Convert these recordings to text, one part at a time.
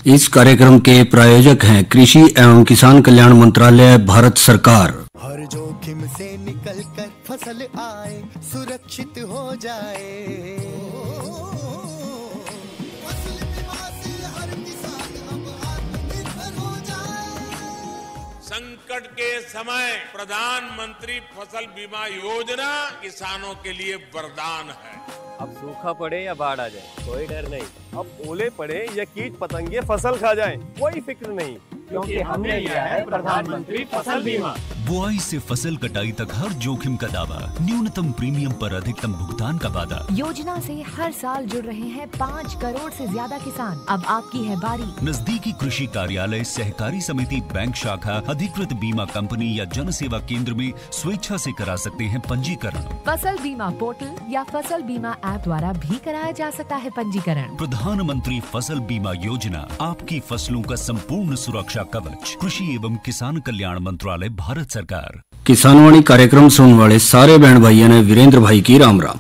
इस कार्यक्रम के प्रायोजक हैं कृषि एवं किसान कल्याण मंत्रालय, भारत सरकार। हर जोखिम से निकल कर फसल आए, सुरक्षित हो जाए। फसल बीमा से हर किसान अब आत्मनिर्भर हो जाए। संकट के समय प्रधानमंत्री फसल बीमा योजना किसानों के लिए वरदान है। अब सूखा पड़े या बाढ़ आ जाए, कोई डर नहीं। अब ओले पड़े या कीट पतंगे फसल खा जाएं, कोई फिक्र नहीं, क्योंकि हमने लिया है प्रधानमंत्री फसल बीमा। बुआई से फसल कटाई तक हर जोखिम का दावा, न्यूनतम प्रीमियम पर अधिकतम भुगतान का वादा। योजना से हर साल जुड़ रहे हैं 5 करोड़ से ज्यादा किसान। अब आपकी है बारी। नजदीकी कृषि कार्यालय, सहकारी समिति, बैंक शाखा, अधिकृत बीमा कंपनी या जन सेवा केंद्र में स्वेच्छा से करा सकते हैं पंजीकरण। फसल बीमा पोर्टल या फसल बीमा ऐप द्वारा भी कराया जा सकता है पंजीकरण। प्रधानमंत्री फसल बीमा योजना, आपकी फसलों का संपूर्ण सुरक्षा कवच। कृषि एवं किसान कल्याण मंत्रालय, भारत सरकार। किसानवाणी कार्यक्रम सुनने वाले सारे बहन भाइयों ने वीरेंद्र भाई की राम राम।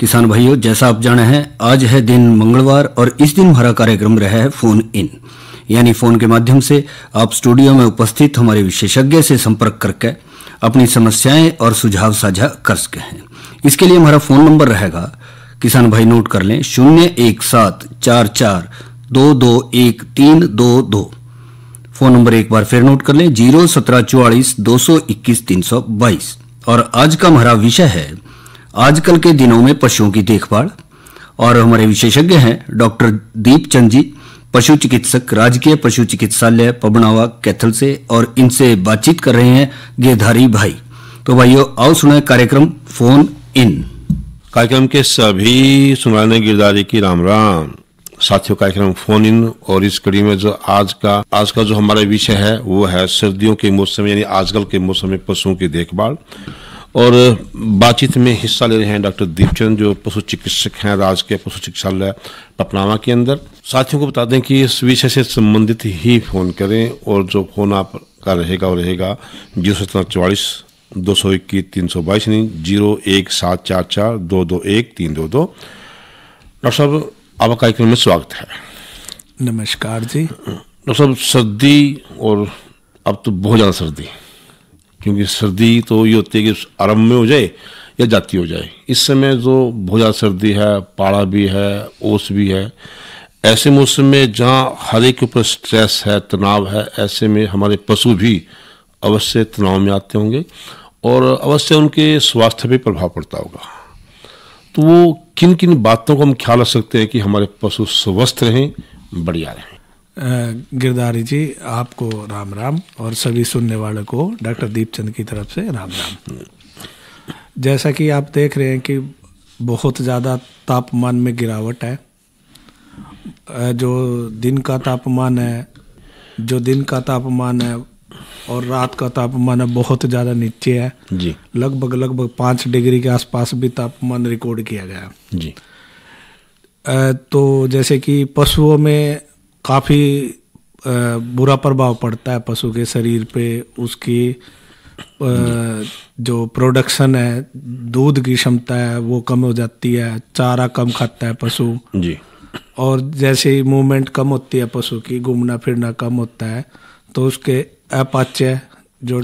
किसान भाइयों, जैसा आप जाने हैं, आज है दिन मंगलवार और इस दिन हमारा कार्यक्रम रहा है फोन इन, यानी फोन के माध्यम से आप स्टूडियो में उपस्थित हमारे विशेषज्ञ से संपर्क करके अपनी समस्याएं और सुझाव साझा कर सके हैं। इसके लिए हमारा फोन नंबर रहेगा, किसान भाई नोट कर लें, 01744221322। फोन नंबर एक बार फिर नोट कर लें, 017442221 और आज का हमारा विषय है आजकल के दिनों में पशुओं की देखभाल। और हमारे विशेषज्ञ हैं डॉक्टर दीपचंद जी, पशु चिकित्सक, राजकीय पशु चिकित्सालय पबनावा कैथल से, और इनसे बातचीत कर रहे हैं गिरधारी भाई। तो भाइयों, आओ सुने कार्यक्रम फोन इन। कार्यक्रम के सभी सुनाने गिरधारी की राम राम। साथियों, कार्यक्रम फोन इन और इस कड़ी में जो आज का जो हमारा विषय है वो है सर्दियों के मौसम, यानी आजकल के मौसम में पशुओं की देखभाल। और बातचीत में हिस्सा ले रहे हैं डॉक्टर दीपचंद, जो पशु चिकित्सक हैं राजकीय पशु चिकित्सालय पपनावा के अंदर। साथियों को बता दें कि इस विषय से संबंधित ही फोन करें, और जो फोन आपका रहेगा वो रहेगा 01744221322, नहीं 01744221322। डॉक्टर साहब, आपका कार्यक्रम में स्वागत है। नमस्कार जी। डॉक्टर साहब, सर्दी, और अब तो बहुत ज़्यादा सर्दी, क्योंकि सर्दी तो ये होती है कि आरंभ में हो जाए या जाती हो जाए। इस समय जो बहुत ज़्यादा सर्दी है, पाला भी है, ओस भी है, ऐसे मौसम में जहाँ हर एक के ऊपर स्ट्रेस है, तनाव है, ऐसे में हमारे पशु भी अवश्य तनाव में आते होंगे और अवश्य उनके स्वास्थ्य पे प्रभाव पड़ता होगा। तो वो किन किन बातों को हम ख्याल रख सकते हैं कि हमारे पशु स्वस्थ रहें, बढ़िया रहें? गिरधारी जी, आपको राम राम और सभी सुनने वालों को डॉक्टर दीपचंद की तरफ से राम राम। जैसा कि आप देख रहे हैं कि बहुत ज़्यादा तापमान में गिरावट है। जो दिन का तापमान है और रात का तापमान है बहुत ज़्यादा नीचे है जी। लगभग 5 डिग्री के आसपास भी तापमान रिकॉर्ड किया गया जी। तो जैसे कि पशुओं में काफ़ी बुरा प्रभाव पड़ता है पशु के शरीर पे। उसकी जो प्रोडक्शन है, दूध की क्षमता है, वो कम हो जाती है। चारा कम खाता है पशु जी। और जैसे ही मूवमेंट कम होती है पशु की, घूमना फिरना कम होता है, तो उसके अपाच्य जो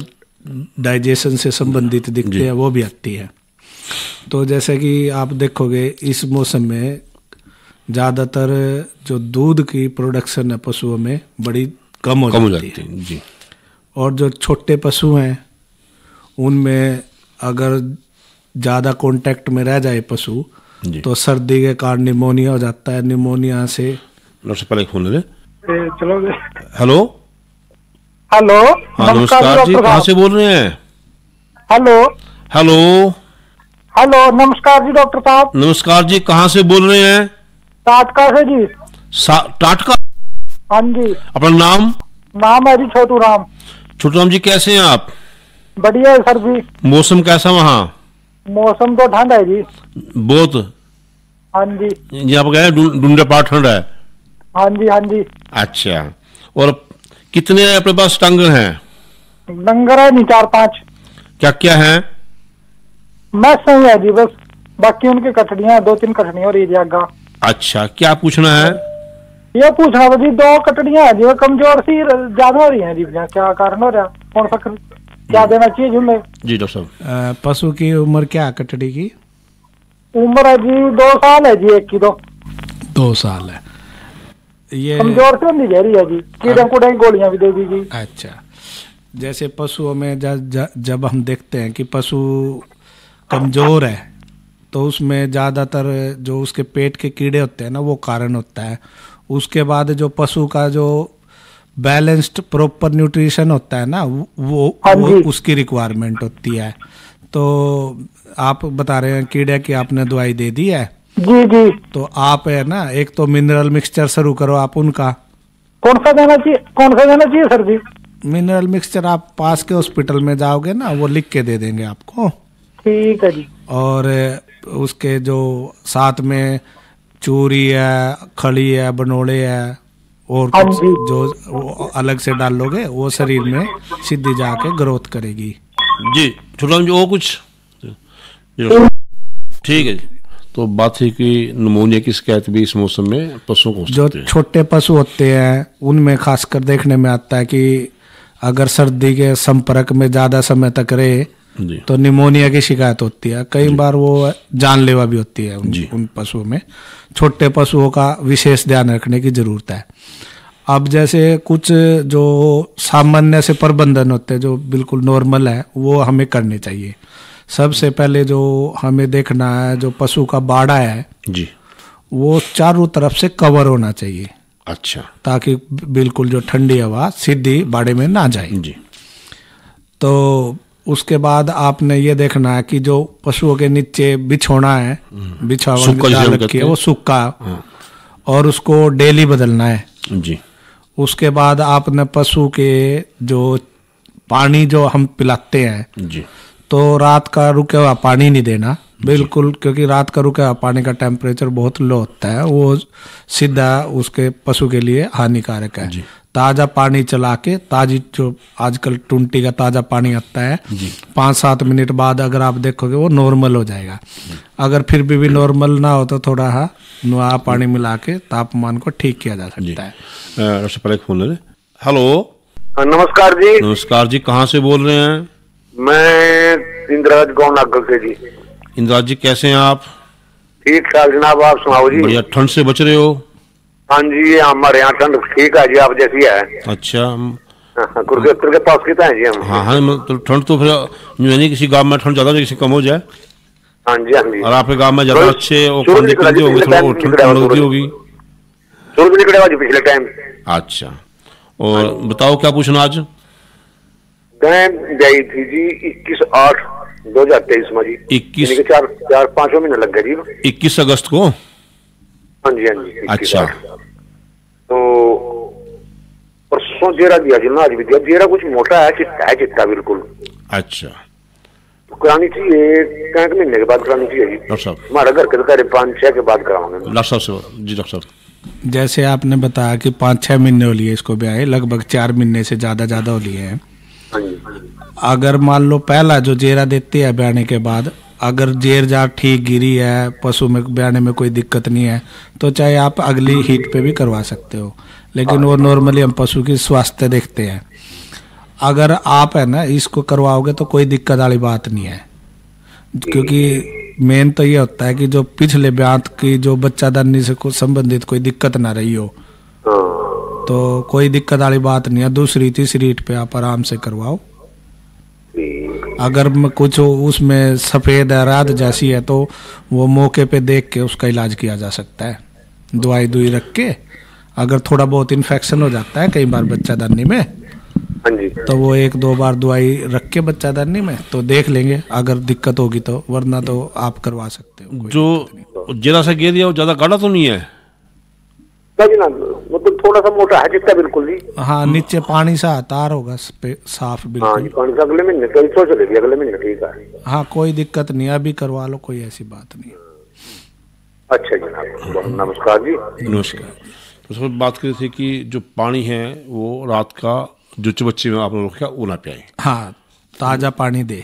डाइजेशन से संबंधित दिखते हैं वो भी आती है। तो जैसे कि आप देखोगे इस मौसम में ज़्यादातर जो दूध की प्रोडक्शन है पशुओं में बड़ी कम हो जाती है जी। और जो छोटे पशु हैं उनमें अगर ज़्यादा कांटेक्ट में रह जाए पशु तो सर्दी के कारण निमोनिया हो जाता है। निमोनिया से पहले फोन ले चलो। हेलो हेलो, हाँ नमस्कार जी, कहाँ से बोल रहे हैं? हेलो हेलो हेलो, नमस्कार जी डॉक्टर साहब। नमस्कार जी, कहाँ से बोल रहे हैं? टाटका से जी। टाटका? हाँ जी। अपना नाम? नाम है जी छोटू राम। छोटू राम जी, कैसे हैं आप? बढ़िया है सर जी। मौसम कैसा वहाँ? मौसम तो ठंड है जी बहुत। हाँ जी। जी आप गए डूंडे पार ठंड है? हाँ जी हाँ जी। अच्छा, और कितने अपने पास डंगर हैं? डंगर है नहीं 4-5। क्या क्या है? मैं सही है जी, बस बाकी उनकी कटड़ियाँ 2-3 कटड़ियाँ और ये जागा। अच्छा, क्या पूछना है? ये पूछना था जी, 2 कटड़ियां हैं जी, वो कमजोर सी ज्यादा हो रही हैं जी, क्या कारण हो रहा, कौन सा क्या देना चाहिए जिनमें? जी डॉक्टर साहब। पशु की उम्र क्या है कटड़ी की? उम्र है जी 2 साल है जी, एक की 2 साल है। ये कमजोर से नहीं जा रही है जी, कीड़े कूड़े की गोलियां भी दे दी जी। अच्छा, जैसे पशुओं में जब हम देखते हैं कि पशु कमजोर है तो उसमें ज़्यादातर जो उसके पेट के कीड़े होते हैं ना, वो कारण होता है। उसके बाद जो पशु का जो बैलेंस्ड प्रॉपर न्यूट्रिशन होता है ना, वो उसकी रिक्वायरमेंट होती है। तो आप बता रहे हैं कीड़े की आपने दवाई दे दी है जी जी, तो आप है ना, एक तो मिनरल मिक्सचर शुरू करो आप उनका। कौन सा देना चाहिए सर जी? मिनरल मिक्सचर आप पास के हॉस्पिटल में जाओगे ना, वो लिख के दे देंगे आपको। ठीक है जी। और उसके जो साथ में चूरी है, खड़ी है, बनोड़े है और कुछ जो अलग से डालोगे, वो शरीर में सीधी जाके ग्रोथ करेगी। जी छोटा जी, और कुछ? ठीक है जी। तो बात है कि निमोनिया की शिकायत भी इस मौसम में पशुओं को हो जो सकती है। छोटे पशु होते हैं उनमें खासकर देखने में आता है कि अगर सर्दी के संपर्क में ज्यादा समय तक रहे तो निमोनिया की शिकायत होती है। कई बार वो जानलेवा भी होती है उन पशुओं में। छोटे पशुओं का विशेष ध्यान रखने की जरूरत है। अब जैसे कुछ जो सामान्य से प्रबंधन होते हैं जो बिल्कुल नॉर्मल है, वो हमें करने चाहिए। सबसे पहले जो हमें देखना है, जो पशु का बाड़ा है जी, वो चारों तरफ से कवर होना चाहिए। अच्छा, ताकि बिल्कुल जो ठंडी हवा सीधी बाड़े में ना जाए जी। तो उसके बाद आपने ये देखना है कि जो पशुओं के नीचे बिछोना है, बिछावन रखी है, वो सूखा और उसको डेली बदलना है जी। उसके बाद आपने पशु के जो पानी जो हम पिलाते हैं जी, तो रात का रुका हुआ पानी नहीं देना बिल्कुल, क्योंकि रात का रुका हुआ पानी का टेम्परेचर बहुत लो होता है, वो सीधा उसके पशु के लिए हानिकारक है। ताज़ा पानी चला के, ताजी जो आजकल टुंटी का ताज़ा पानी आता है, 5-7 मिनट बाद अगर आप देखोगे वो नॉर्मल हो जाएगा। अगर फिर भी नॉर्मल ना हो तो थोड़ा नया पानी मिला के तापमान को ठीक किया जा सकता है। पहले फोन ले। हेलो, नमस्कार जी। नमस्कार जी, कहाँ से बोल रहे हैं? मैं इंद्राज गाँव नागल से जी। इंद्राज जी, कैसे हैं आप? ठीक ठाक जनाब, आप सुनाओ जी। बढ़िया, ठंड से बच रहे हो? हाँ जी, हमारे यहाँ ठंड ठीक है जी, आप जैसी है। अच्छा, कुरुक्षेत्र के पास कितना है जी हम? हाँ, मतलब ठंड तो फिर यूँ नहीं किसी गांव में ठंड ज्यादा किसी कम हो जाए। हाँ जी, हाँ जी। और आपके गांव में ज्यादा अच्छे होंगे, थोड़ा ठंड लगती होगी। सूरज निकलेगा जी पिछले टाइम। अच्छा, और बताओ क्या पूछना आज? गाय गई थी जी 21/8/2023 में जी। 21 4-5 महीने लग गए जी। 21 अगस्त को? हाँ जी, हाँ जी। अच्छा, तो परसों जेरा दिया जी ना, आज भी दिया। जेरा कुछ मोटा है, चिट्टा बिल्कुल। अच्छा, तो करानी चाहिए, कई महीने के बाद करानी चाहिए जी। डॉक्टर साहब, हमारा घर के 5-6 के बाद कराओगे डॉक्टर साहब से। जी डॉक्टर साहब, जैसे आपने बताया कि 5-6 महीने हो लिए इसको ब्याहे, लगभग 4 महीने से ज्यादा हो लिए हैं। अगर मान लो पहला जो जेरा देती है ब्याने के बाद, अगर जेर जार ठीक गिरी है, पशु में ब्याने में कोई दिक्कत नहीं है, तो चाहे आप अगली हीट पे भी करवा सकते हो। लेकिन वो नॉर्मली हम पशु की स्वास्थ्य देखते हैं। अगर आप है ना इसको करवाओगे तो कोई दिक्कत वाली बात नहीं है, क्योंकि मेन तो ये होता है कि जो पिछले ब्यात की जो बच्चादानी से कुछ संबंधित कोई दिक्कत ना रही हो, तो कोई दिक्कत वाली बात नहीं है। दूसरी तीसरी हीट पे आप आराम से करवाओ। अगर कुछ उसमें सफेद रात जैसी है तो वो मौके पे देख के उसका इलाज किया जा सकता है, दवाई दुई रख के। अगर थोड़ा बहुत इन्फेक्शन हो जाता है कई बार बच्चादानी में, तो वो 1-2 बार दवाई रख के बच्चादानी में तो देख लेंगे, अगर दिक्कत होगी तो, वरना तो आप करवा सकते हो। जो जरा सा गिर दिया वो ज्यादा गाढ़ा तो नहीं है? मतलब थोड़ा सा मोटा है, चिट्टा बिल्कुल जी। हाँ, नीचे पानी सा तार होगा साफ बिल्कुल। हाँ, पानी का अगले महीने तो सोच लेगी, अगले महीने ठीक है। हाँ, कोई दिक्कत नहीं, अभी करवा लो, कोई ऐसी बात नहीं। अच्छा जनाब, नमस्कार जी। नमस्कार। तो सब बात कर रहे थे कि जो पानी है वो रात का जो चबच्चे में आपने रखा वो ना पियाए। हाँ, ताज़ा पानी दे।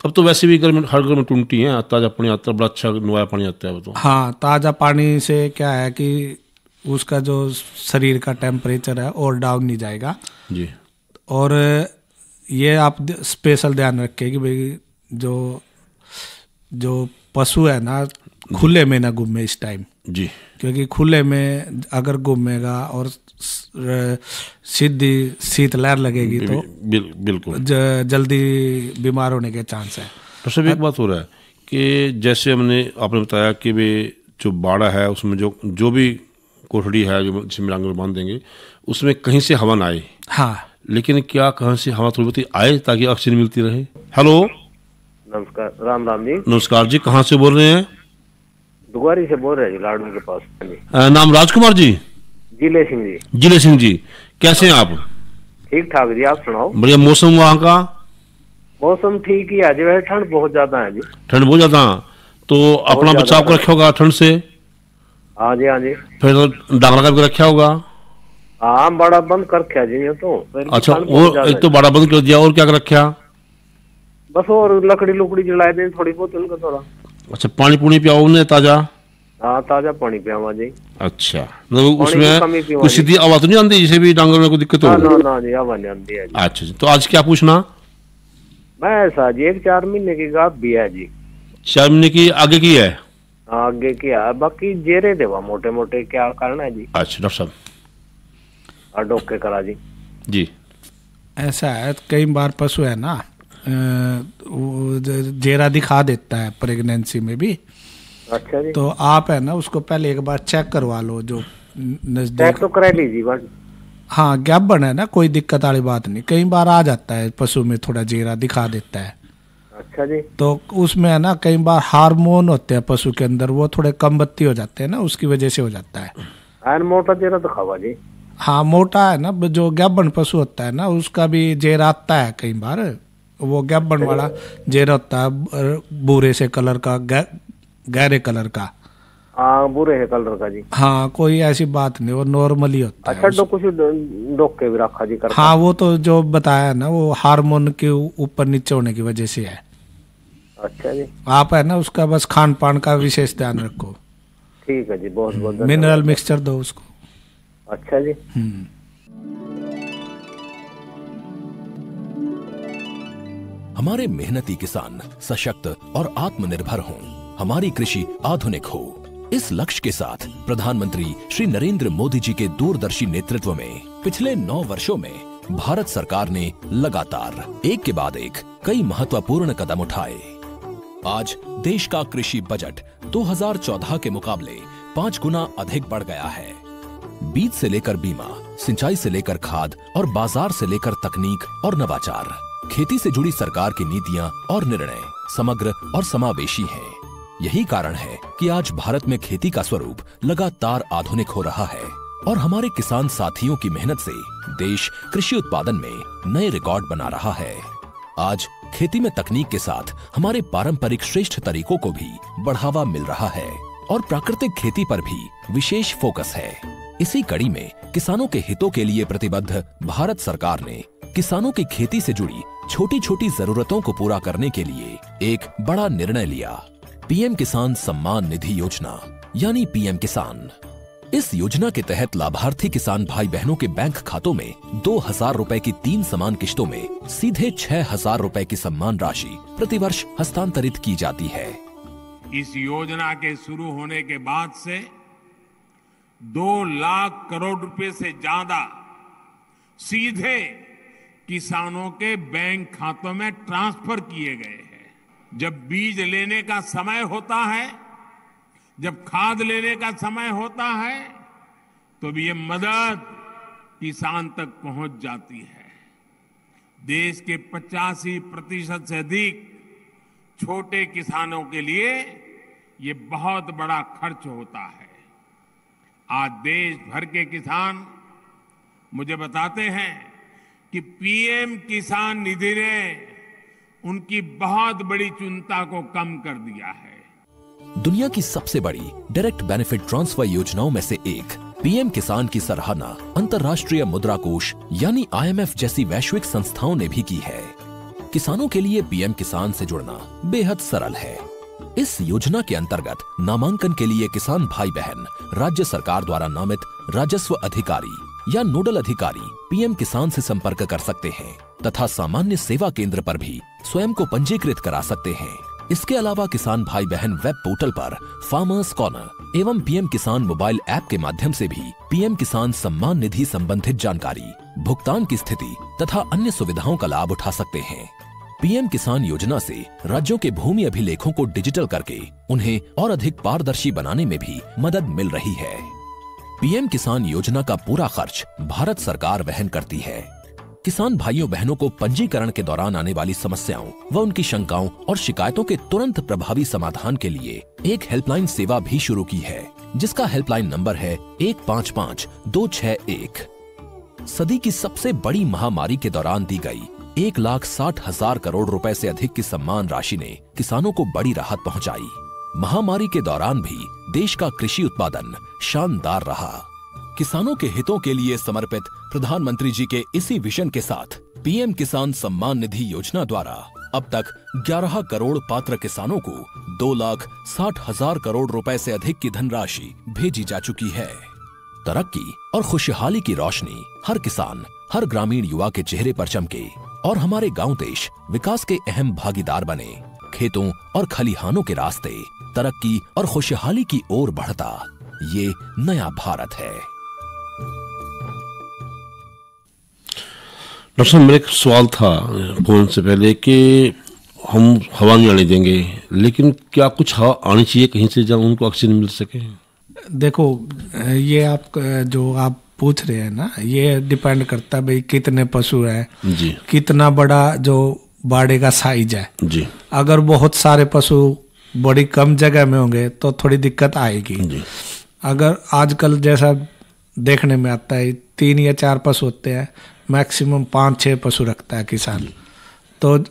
अब तो वैसे भी हर घर में टूंटी है, ताज़ा पानी आता है, बड़ा अच्छा नवाया पानी आता है वो तो। हाँ, ताज़ा पानी से क्या है कि उसका जो शरीर का टेम्परेचर है और डाउन नहीं जाएगा जी। और ये आप स्पेशल ध्यान रखें कि भाई जो पशु है ना खुले में ना घूमे इस टाइम जी, क्योंकि खुले में अगर घूमेगा और सीधी शीतलहर लगेगी तो बिल्कुल जल्दी बीमार होने के चांस है। तो सब एक बात हो रहा है कि जैसे आपने बताया कि वे जो बाड़ा है उसमें जो भी कोठड़ी है जो जिसमें डांगर बांध देंगे उसमें कहीं से हवा ना आए। हाँ, लेकिन क्या कहाँ से हवा थोड़ी बहुत आए ताकि ऑक्सीजन मिलती रहे। हेलो, नमस्कार, राम राम जी। नमस्कार जी, कहाँ से बोल रहे हैं? दुआरी से बोल रहे हैं जी, लाडू के पास। नाम राजकुमार जी? जिले सिंह जी। जिले सिंह जी, कैसे हैं आप? ठीक ठाक जी, आप सुनाओ। बढ़िया। मौसम वहाँ का? मौसम ठीक ही है जी, वैसे ठंड बहुत ज्यादा है जी। ठंड बहुत ज्यादा, तो अपना बचाव कर रखा होगा ठंड से? हाँ जी, हाँ जी। फिर तो डांगरा करके रखा होगा? हाँ, बड़ा बंद कर रखा जी ये तो। अच्छा, वो एक तो बड़ा बंद कर दिया, और क्या कर रखा? बस और लकड़ी लुकड़ी जला दे थोड़ी बहुत उनका थोड़ा। अच्छा, पानी पुनी पियाओ उन्हें ताजा? हाँ, ताजा पानी पियावा जी। अच्छा, मतलब उसमें कोई सीधी आवाज तो नहीं आती जिसे भी डांगर में कोई दिक्कत हो? ना जी, आवाज नहीं आती है जी। अच्छा जी, तो आज क्या पूछना? मैं ऐसा जी, एक 4 महीने की गाप भी है जी। 4 महीने की आगे की है? आगे की है, बाकी जेरे देवा मोटे मोटे क्या करना है जी? अच्छा डॉक्टर साहब, डॉक्टर करा जी। जी, ऐसा है कई बार पशु है ना जेरा दिखा देता है प्रेगनेंसी में भी। अच्छा जी। तो आप है ना उसको पहले एक बार चेक करवा लो, जो नजदीक। चेक तो करा लीजिए बस। हाँ, गैबन है ना, कोई दिक्कत वाली बात नहीं। कई बार आ जाता है पशु में थोड़ा जेरा दिखा देता है। अच्छा जी। तो उसमें है ना कई बार हार्मोन होते हैं पशु के अंदर, वो थोड़े कम बत्ती हो जाते हैं ना, उसकी वजह से हो जाता है। मोटा जेरा तो खावा जी। हाँ, मोटा है ना, जो गैबन पशु होता है ना उसका भी जेरा आता है कई बार। वो गैबन वाला जेरा होता है भूरे से कलर का, गहरे कलर का। हाँ, बुरे है कलर का जी। हाँ, कोई ऐसी बात नहीं, वो नॉर्मली होता है। अच्छा, कुछ डॉक्टर भी रखा जी करता। हाँ, वो तो जो बताया ना वो हार्मोन के ऊपर नीचे होने की वजह से है। अच्छा जी। आप है ना उसका बस खान पान का विशेष ध्यान रखो। ठीक है जी, बहुत बहुत मिनरल मिक्सचर दो उसको। अच्छा जी। हमारे मेहनती किसान सशक्त और आत्मनिर्भर हों, हमारी कृषि आधुनिक हो, इस लक्ष्य के साथ प्रधानमंत्री श्री नरेंद्र मोदी जी के दूरदर्शी नेतृत्व में पिछले 9 वर्षों में भारत सरकार ने लगातार एक के बाद एक कई महत्वपूर्ण कदम उठाए। आज देश का कृषि बजट 2014 के मुकाबले 5 गुना अधिक बढ़ गया है। बीज से लेकर बीमा, सिंचाई से लेकर खाद और बाजार से लेकर तकनीक और नवाचार, खेती से जुड़ी सरकार की नीतियां और निर्णय समग्र और समावेशी हैं। यही कारण है कि आज भारत में खेती का स्वरूप लगातार आधुनिक हो रहा है और हमारे किसान साथियों की मेहनत से देश कृषि उत्पादन में नए रिकॉर्ड बना रहा है। आज खेती में तकनीक के साथ हमारे पारंपरिक श्रेष्ठ तरीकों को भी बढ़ावा मिल रहा है और प्राकृतिक खेती पर भी विशेष फोकस है। इसी कड़ी में किसानों के हितों के लिए प्रतिबद्ध भारत सरकार ने किसानों की खेती से जुड़ी छोटी छोटी जरूरतों को पूरा करने के लिए एक बड़ा निर्णय लिया, पीएम किसान सम्मान निधि योजना यानी पीएम किसान। इस योजना के तहत लाभार्थी किसान भाई बहनों के बैंक खातों में 2000 रुपए की 3 समान किश्तों में सीधे 6000 रुपए की सम्मान राशि प्रतिवर्ष हस्तांतरित की जाती है। इस योजना के शुरू होने के बाद से 2 लाख करोड़ रुपए से ज्यादा सीधे किसानों के बैंक खातों में ट्रांसफर किए गए हैं। जब बीज लेने का समय होता है, जब खाद लेने का समय होता है, तो भी ये मदद किसान तक पहुंच जाती है। देश के 85% से अधिक छोटे किसानों के लिए ये बहुत बड़ा खर्च होता है। आज देश भर के किसान मुझे बताते हैं कि पीएम किसान निधि ने उनकी बहुत बड़ी चिंता को कम कर दिया है। दुनिया की सबसे बड़ी डायरेक्ट बेनिफिट ट्रांसफर योजनाओं में से एक पीएम किसान की सराहना अंतर्राष्ट्रीय मुद्रा कोष यानी IMF जैसी वैश्विक संस्थाओं ने भी की है। किसानों के लिए पीएम किसान से जुड़ना बेहद सरल है। इस योजना के अंतर्गत नामांकन के लिए किसान भाई बहन राज्य सरकार द्वारा नामित राजस्व अधिकारी या नोडल अधिकारी पीएम किसान से संपर्क कर सकते हैं तथा सामान्य सेवा केंद्र पर भी स्वयं को पंजीकृत करा सकते हैं। इसके अलावा किसान भाई बहन वेब पोर्टल पर फार्मर्स कॉर्नर एवं पीएम किसान मोबाइल ऐप के माध्यम से भी पीएम किसान सम्मान निधि संबंधित जानकारी, भुगतान की स्थिति तथा अन्य सुविधाओं का लाभ उठा सकते हैं। पीएम किसान योजना से राज्यों के भूमि अभिलेखों को डिजिटल करके उन्हें और अधिक पारदर्शी बनाने में भी मदद मिल रही है। पीएम किसान योजना का पूरा खर्च भारत सरकार वहन करती है। किसान भाइयों बहनों को पंजीकरण के दौरान आने वाली समस्याओं व उनकी शंकाओं और शिकायतों के तुरंत प्रभावी समाधान के लिए एक हेल्पलाइन सेवा भी शुरू की है, जिसका हेल्पलाइन नंबर है 155261। सदी की सबसे बड़ी महामारी के दौरान दी गई 1,60,000 करोड़ रुपए से अधिक की सम्मान राशि ने किसानों को बड़ी राहत पहुंचाई। महामारी के दौरान भी देश का कृषि उत्पादन शानदार रहा। किसानों के हितों के लिए समर्पित प्रधानमंत्री जी के इसी विजन के साथ पीएम किसान सम्मान निधि योजना द्वारा अब तक 11 करोड़ पात्र किसानों को 2,60,000 करोड़ रुपए से अधिक की धनराशि भेजी जा चुकी है। तरक्की और खुशहाली की रोशनी हर किसान, हर ग्रामीण युवा के चेहरे पर चमके और हमारे गांव देश विकास के अहम भागीदार बने। खेतों और खलिहानों के रास्ते तरक्की और खुशहाली की ओर बढ़ता ये नया भारत है। डॉक्टर साहब, मेरा एक सवाल था फोन से पहले कि हम हवा नहीं आने देंगे, लेकिन क्या कुछ हवा आनी चाहिए कहीं से जहाँ उनको ऑक्सीजन मिल सके? देखो, ये आप पूछ रहे हैं ना, ये डिपेंड करता है भाई कितने पशु हैं जी, कितना बड़ा जो बाड़े का साइज है जी। अगर बहुत सारे पशु बड़ी कम जगह में होंगे तो थोड़ी दिक्कत आएगी जी। अगर आजकल जैसा देखने में आता है 3 या 4 पशु होते हैं, मैक्सिमम 5-6 पशु रखता है किसान। तो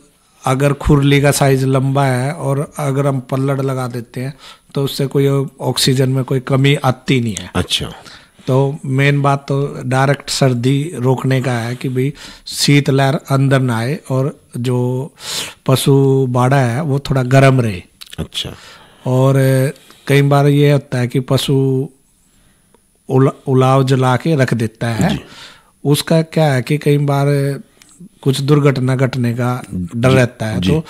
अगर खुरली का साइज लंबा है और अगर हम पल्लड़ लगा देते हैं तो उससे कोई ऑक्सीजन में कोई कमी आती नहीं है। अच्छा, तो मेन बात तो डायरेक्ट सर्दी रोकने का है कि भाई शीत लहर अंदर ना आए और जो पशु बाड़ा है वो थोड़ा गर्म रहे। अच्छा, और कई बार ये होता है कि पशु उलाव जला के रख देता है, उसका क्या है कि कई बार कुछ दुर्घटना घटने का डर रहता है। तो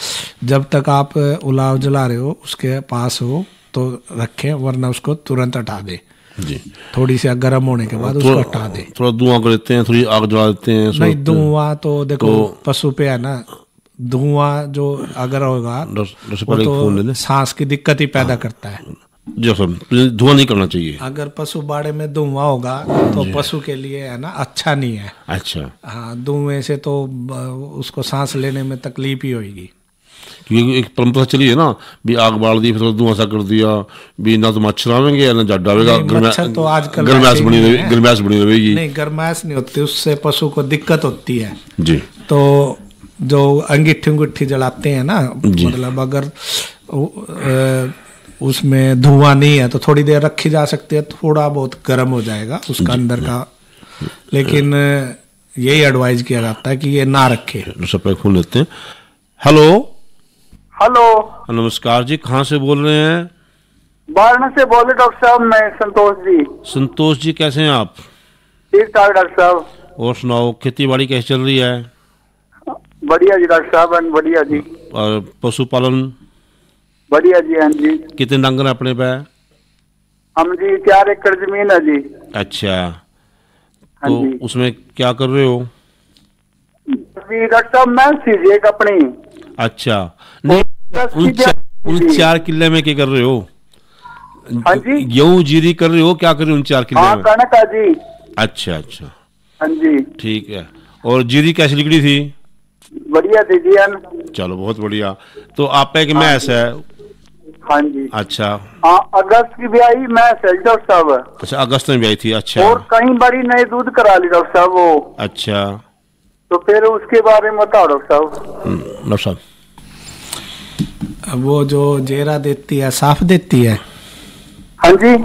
जब तक आप उलाव जला रहे हो उसके पास हो तो रखें, वरना उसको तुरंत हटा दे जी। थोड़ी सी गर्म होने के बाद उसको हटा दे। थोड़ा धुआं कर देते हैं, थोड़ी आग जला देते हैं। नहीं, धुआं तो देखो पशु पे है ना, धुआं जो अगर होगा तो सांस की दिक्कत ही पैदा करता है। जी सर, धुआं नहीं करना चाहिए। अगर पशु बाड़े में धुआं होगा तो पशु के लिए है ना अच्छा नहीं है। अच्छा, हाँ, धुएं से तो उसको सांस लेने में तकलीफ ही होगी। क्योंकि एक परंपरा चली है ना, भी आग बाल दी फिर धुआं सा कर दिया, भी ना तो मच्छर आवेंगे ना जड़ आवेगा। मच्छर तो आजकल गर्मैश बनी रहेगी। नहीं, गर्मैश नहीं होती, उससे पशु को दिक्कत होती है जी। तो जो अंगीठी जलाते हैं ना, मतलब अगर उसमें धुआं नहीं है तो थोड़ी देर रखी जा सकती है, थोड़ा बहुत गर्म हो जाएगा उसका अंदर का, लेकिन यही एडवाइस किया जाता है कि ये ना रखे। फोन लेते हैं। हेलो हेलो, नमस्कार जी, कहाँ से बोल रहे हैं? वाराणसी से बोल रहे डॉक्टर साहब, मैं संतोष जी। संतोष जी, कैसे हैं आप? ठीक ठाक डॉक्टर साहब। और सुनाओ, खेती बाड़ी कैसे चल रही है? बढ़िया जी डॉक्टर साहब, बढ़िया जी। और पशुपालन? बढ़िया जी। हाँ जी। कितने डंगर है अपने पे? हम जी 4 एकड़ जमीन है जी। अच्छा, तो उसमें क्या कर रहे हो? डॉक्टर साहब मैं सीधे अपनी। अच्छा, नहीं उन 4 किले में क्या कर रहे हो? हाँ जी, गेहूं जीरी कर रहे हो, क्या कर रहे हो उन 4 किले में? कनक है जी। अच्छा अच्छा, हाँ जी, ठीक है। और जीरी कैसी निकली थी? बढ़िया थी जी। चलो, बहुत बढ़िया। तो आप पे कि मैस है? हाँ जी। अच्छा, हाँ, अगस्त की ब्याही मैस है डॉक्टर साहब। अच्छा, अगस्त में ब्याही थी। अच्छा, और कहीं बड़ी नई दूध करा ली डॉक्टर साहब वो। अच्छा, तो फिर उसके बारे में बताओ डॉक्टर साहब। डॉक्टर साहब, वो जो जेरा देती है साफ देती है? हाँ जी,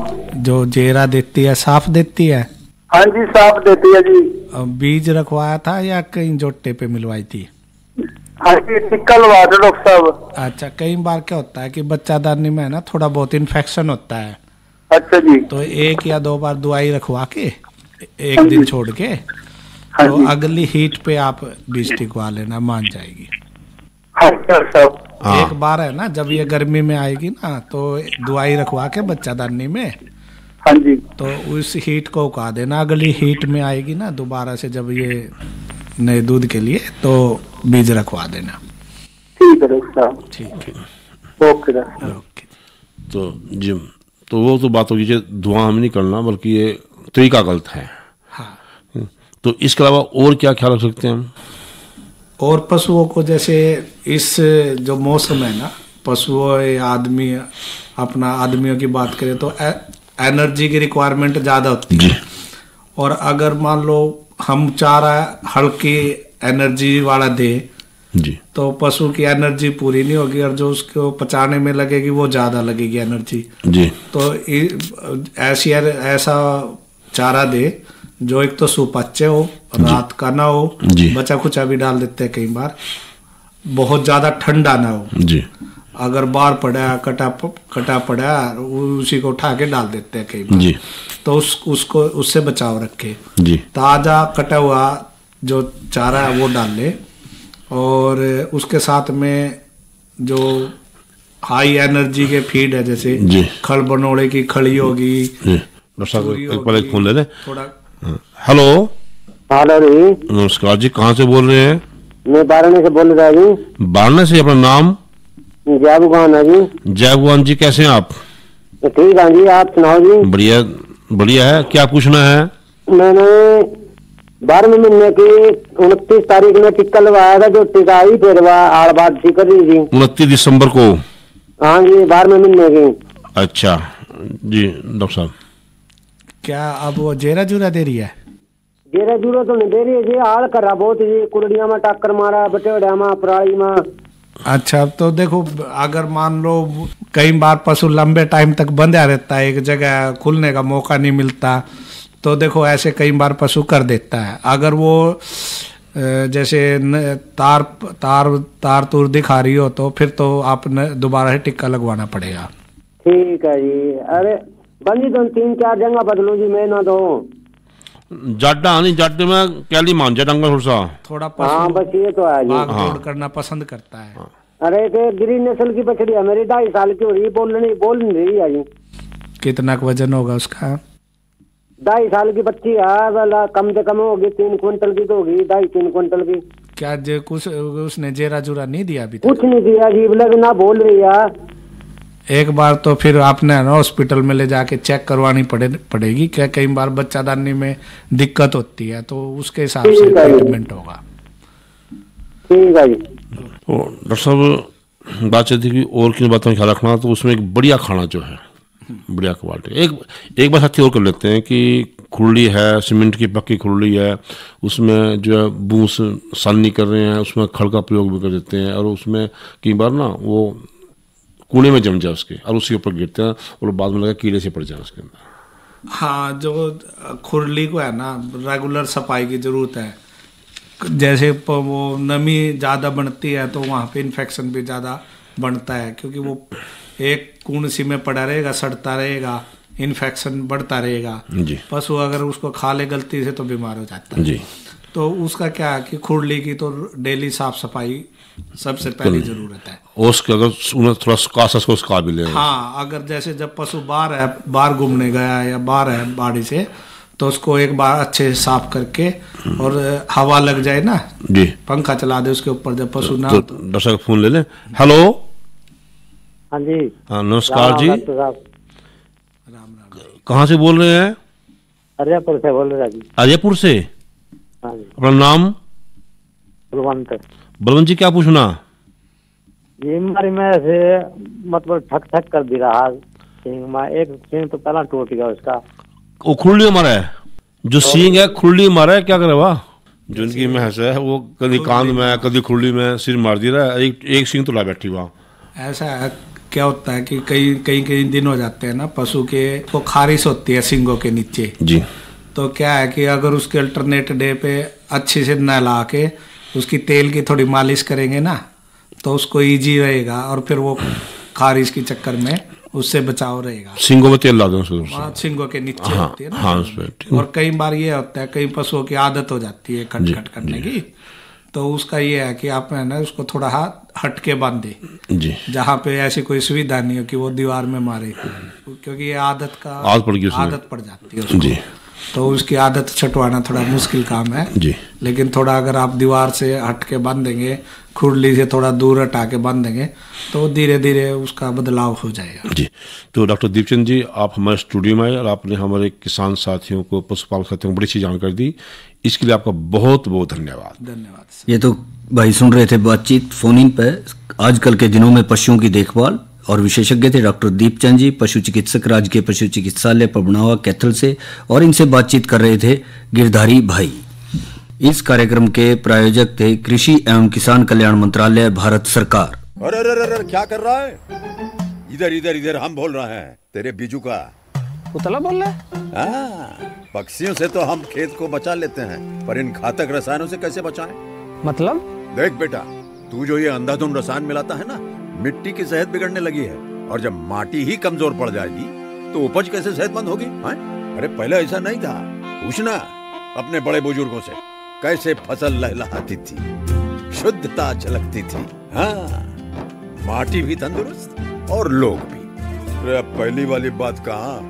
जो जेरा देती है साफ देती है? हाँ जी, साफ देती है जी। बीज रखवाया था या कहीं जोटे पे मिलवाई थी? हाँ जी, टिक्का लगा दो डॉक्टर साहब। अच्छा, कई बार क्या होता है कि बच्चादानी में ना थोड़ा बहुत इन्फेक्शन होता है। अच्छा जी। तो 1 या 2 बार दवाई रखवा के एक दिन छोड़ के तो अगली हीट पे आप बीज टिकवा लेना, मान जाएगी। हाँ डॉक्टर साहब। एक बार है ना, जब ये गर्मी में आएगी ना तो दवाई रखवा के बच्चादानी में, हाँ जी, तो उस हीट को उका देना। अगली हीट में आएगी ना दोबारा से जब ये नए दूध के लिए, तो बीज रखवा देना। ठीक है डॉक्टर साहब। ठीक है, ओके ओके। तो जी, तो वो तो बात होगी, धुआं हम नहीं करना, बल्कि ये तरीका गलत है। हाँ। तो इसके अलावा और क्या ख्याल रख सकते हैं हम? और पशुओं को जैसे इस जो मौसम है ना, पशुओं या आदमी, अपना आदमियों की बात करें तो एनर्जी की रिक्वायरमेंट ज़्यादा होती है। और अगर मान लो हम चारा हल्की एनर्जी वाला दे जी, तो पशु की एनर्जी पूरी नहीं होगी और जो उसको पचाने में लगेगी वो ज़्यादा लगेगी एनर्जी जी। तो ऐसा चारा दे जो एक तो सुपच्चे हो, रात का ना हो, बचा खुचा भी डाल देते हैं कई बार, बहुत ज्यादा ठंडा ना हो जी। अगर बाहर पड़ा कटा पड़ा उसी को उठा के डाल देते हैं कई बार जी। तो उसको उससे बचाव रखे जी। ताजा कटा हुआ जो चारा है वो डाल ले और उसके साथ में जो हाई एनर्जी के फीड है जैसे खल बनोड़े की खड़ी होगी। एक फोन ले ले थोड़ा। हेलो हेलो जी, नमस्कार जी, कहाँ से बोल रहे हैं? मैं बारहने से बोल रहा हूँ जी। बारहने से, अपना नाम? जयभगवान है जी। जयभगवान जी, कैसे हैं आप? ठीक है जी, आप सुनाओ जी। बढ़िया बढ़िया है, क्या पूछना है? मैंने 12वें महीने की 29 तारीख में टिक्का लगवाया था, जो टिक्का ही फिर आड़ बात ठीक कर रही थी 29 दिसंबर को। हाँ जी, 12वें महीने की। अच्छा जी डॉक्टर साहब, क्या अब वो जेरा जूरा दे रही है? जेरा जूरा तो नहीं दे रही है जी, हाल कर रहा बहुत जी, कुरड़िया में टक्कर मारा, बटेड़ा में, पराली में। अच्छा, तो देखो अगर मान लो कई बार पशु लंबे टाइम तक बंधा रहता है, एक जगह खुलने का मौका नहीं मिलता, तो देखो ऐसे कई बार पशु कर देता है। अगर वो जैसे तार तूर दिखा रही हो तो फिर तो आप दोबारा से टिक्का लगवाना पड़ेगा। ठीक है जी। अरे बंदी तो 3-4 जगह बदलो जी, मैं ना दो जाड्डा नहीं, जाड्डे में कैली मान जा डंगा थोड़ा हाँ बस ये तो है जी, भाग करना पसंद करता है। अरे के गिरी नस्ल की बछड़ी है मेरी, 2.5 साल की हो रही, बोल नहीं रही है जी। कितना वजन होगा उसका? 2.5 साल की बच्ची है, वाला कम से कम होगी 3 क्विंटल की तो होगी, 2.5-3 क्विंटल की। क्या कुछ उसने जेरा जुरा नहीं दिया अभी तक? कुछ नहीं दिया जी, लग ना बोल रही है। एक बार तो फिर आपने ना हॉस्पिटल में ले जाके चेक करवानी पड़ेगी, क्या कई बार बच्चादानी में दिक्कत होती है तो उसके हिसाब से ट्रीटमेंट होगा। ठीक है जी। डॉक्टर साहब बात चलती थी और किन बातों का ख्याल रखना, तो उसमें एक बढ़िया खाना जो है, बढ़िया क्वालिटी, एक बात साथी और कर लेते हैं कि खुरली है, सीमेंट की पक्की खुरली है, उसमें जो है बूस सानी कर रहे हैं, उसमें खड़ का प्रयोग भी कर देते हैं और उसमें कई बार ना वो कूड़े में जम जाए उसके और उसके ऊपर गिरते हैं और बाद में लगा कीड़े से पड़ जाए उसके अंदर। हाँ, जो खुरली को है ना रेगुलर सफाई की जरूरत है। जैसे वो नमी ज़्यादा बनती है तो वहाँ पे इन्फेक्शन भी ज़्यादा बनता है, क्योंकि वो एक कूण सी में पड़ा रहेगा, सड़ता रहेगा, इन्फेक्शन बढ़ता रहेगा। पशु अगर उसको खा ले गलती से तो बीमार हो जाता है जी। तो उसका क्या है कि खुरली की तो डेली साफ सफाई सबसे पहली जरूरत है। उसके अगर उन्हें थोड़ा कासस को उस काबिल है। हाँ, अगर जैसे जब पशु बाहर घूमने गया है या बाहर है बाड़ी से, तो उसको एक बार अच्छे से साफ करके और हवा लग जाए ना जी, पंखा चला दे उसके ऊपर जब पशु ना। तो दर्शक फोन ले लें। हेलो, हाँ जी, हाँ नमस्कार जी, राम कहाँ से बोल रहे हैं? अजयपुर से बोल रहे जी। अजयपुर से, हाँ जी। अपना नाम? बलवंत जी, क्या पूछना? ये हमारी में से मतलब ठक कर दी रहा सींग में, एक सींग तो पहला टूट गया उसका। वो खुरली मारा है, जो सींग है खुरली मारा है, क्या करे वाह, जो उनकी भैंस है वो कभी कांद में कभी खुरली में सिर मार दी रहा है, एक सींग तो ला बैठी वहाँ। ऐसा है, क्या होता है कि कई दिन हो जाते हैं ना पशु के, वो खारिश होती है सींगों के नीचे जी। तो क्या है कि अगर उसके अल्टरनेट डे पे अच्छे से नहला के उसकी तेल की थोड़ी मालिश करेंगे ना तो उसको इजी रहेगा और फिर वो खारिश के चक्कर में उससे बचाव रहेगा। सींगों में तेल ला दो, सींगों के नीचे होती है ना। हाँ, उसमें। और कई बार ये होता है, कई पशुओं की आदत हो जाती है खटखट करने की, तो उसका ये है कि आप है ना उसको थोड़ा हट के बांधे जी, जहाँ पे ऐसी कोई सुविधा नहीं हो कि वो दीवार में मारे, क्योंकि ये आदत पड़ जाती है उसको जी। तो उसकी आदत छुटवाना थोड़ा मुश्किल काम है जी। लेकिन थोड़ा अगर आप दीवार से हट के बांधेंगे, खुरली से थोड़ा दूर हटा के बांधेंगे तो धीरे धीरे उसका बदलाव हो जाएगा जी। तो डॉक्टर दीपचंद जी, आप हमारे स्टूडियो में आए और आपने हमारे किसान साथियों को, पशुपालक साथियों को बड़ी अच्छी जानकारी दी, इसके लिए आपका बहुत बहुत धन्यवाद। धन्यवाद। ये तो भाई सुन रहे थे बातचीत फोन इन पे आजकल के दिनों में पशुओं की देखभाल, और विशेषज्ञ थे डॉक्टर दीपचंद जी, पशु चिकित्सक, राजकीय पशु चिकित्सालय पबनावा कैथल से, और इनसे बातचीत कर रहे थे गिरधारी भाई। इस कार्यक्रम के प्रायोजक थे कृषि एवं किसान कल्याण मंत्रालय, भारत सरकार। अरे अरे अरे क्या कर रहा है? इधर इधर इधर हम बोल रहे हैं तेरे बीजू का। उतला बोल रहा है? पक्षियों से तो हम खेत को बचा लेते हैं, पर इन घातक रसायनों से कैसे बचाएं? मतलब? देख बेटा, तू जो ये अंधाधुंध रसायन मिलाता है ना, मिट्टी की सेहत बिगड़ने लगी है, और जब माटी ही कमजोर पड़ जाएगी तो उपज कैसे सेहतमंद होगी? अरे पहले ऐसा नहीं था, पूछना अपने बड़े बुजुर्गों से, कैसे फसल लहलहाती थी, शुद्धता झलकती थी। हाँ, माटी भी तंदुरुस्त और लोग भी। अरे अब पहली वाली बात कहाँ?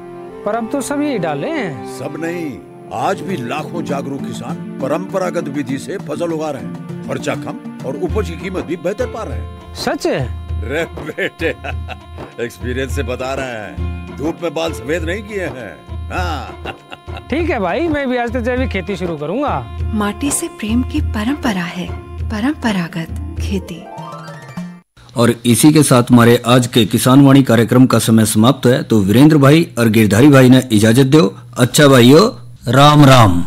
पर अब तो सब यही डाले हैं। सब नहीं, आज भी लाखों जागरूक किसान परंपरागत विधि से फसल उगा रहे हैं, खर्चा कम और उपज की कीमत भी बेहतर पा रहे हैं। सच है? रे बेटे, एक्सपीरियंस से बता रहे हैं, धूप में बाल सफेद नहीं किए हैं। हाँ। ठीक है भाई, मैं भी आज से जैविक खेती शुरू करूंगा। माटी से प्रेम की परंपरा है परंपरागत खेती। और इसी के साथ हमारे आज के किसान वाणी कार्यक्रम का समय समाप्त है। तो वीरेंद्र भाई और गिरधारी भाई ने इजाजत दो। अच्छा भाइयों, राम राम।